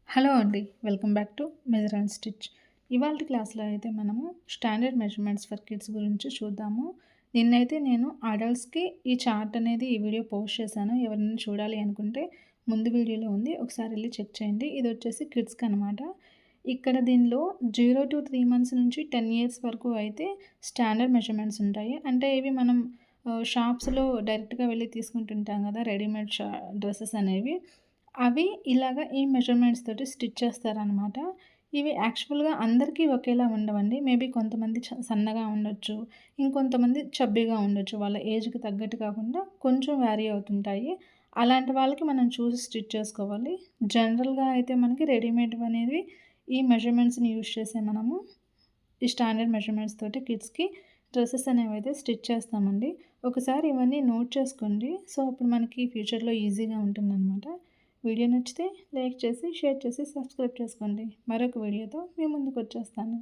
Hello అండి. Welcome back to measure and stitch. ఇవాల్టి క్లాస్‌లో అయితే మనము స్టాండర్డ్ మెజర్‌మెంట్స్ ఫర్ కిడ్స్ గురించి చూద్దాము. నిన్నైతే నేను అడల్ట్స్‌కి ఈ చార్ట్ అనేది ఈ వీడియో పోస్ట్ చేశాను. ఎవరైనా చూడాలి అనుకుంటే ముందు వీడియోలో ఉంది. ఒకసారి ఎళ్లి చెక్ చేయండి. ఇదొచ్చేసి కిడ్స్‌కనమాట. ఇక్కడ దీనిలో 0-3 మంత్స్ నుంచి 10 ఇయర్స్ వరకు అయితే స్టాండర్డ్ మెజర్‌మెంట్స్ ఉంటాయి. అంటే ఇవి మనం షాప్స్‌లో డైరెక్ట్‌గా వెళ్లి తీసుకుంటుంటాం గదా! రెడీమేడ్ డ్రెసెస్ అనేవి. అవి ఇలాగ ఈ మెజర్‌మెంట్స్ తోటి స్టిచ్ చేస్తారనమాట. ఇవి యాక్చువల్‌గా అందరికీ ఒకేలా ఉండవండి. మేబీ కొంతమంది సన్నగా ఉండొచ్చు. ఇంకొంతమంది చబ్బీగా ఉండొచ్చు. వాళ్ళ ఏజ్‌కి తగ్గట్టు కాకుండా కొంచెం వేరీ అవుతుంటాయి. అలాంటి వాళ్ళకి మనం చూసి స్టిచ్ చేసుకోవాలి. జనరల్‌గా అయితే మనకి రెడీమేడ్‌వనేవి ఈ మెజర్‌మెంట్స్‌ని యూజ్ చేసి మనము ఈ స్టాండర్డ్ మెజర్‌మెంట్స్ తోటి కిడ్స్‌కి డ్రెసెస్ అనేవైతే స్టిచ్ చేస్తామండి. ఒకసారి ఇవన్నీ నోట్ చేసుకోండి. సో, అప్పుడు మనకి ఫ్యూచర్‌లో ఈజీగా ఉంటుందనమాట. వీడియో నచ్చితే లైక్ చేసి, షేర్ చేసి, సబ్స్క్రైబ్ చేసుకోండి. మరొక వీడియోతో మీ ముందుకొచ్చేస్తాను.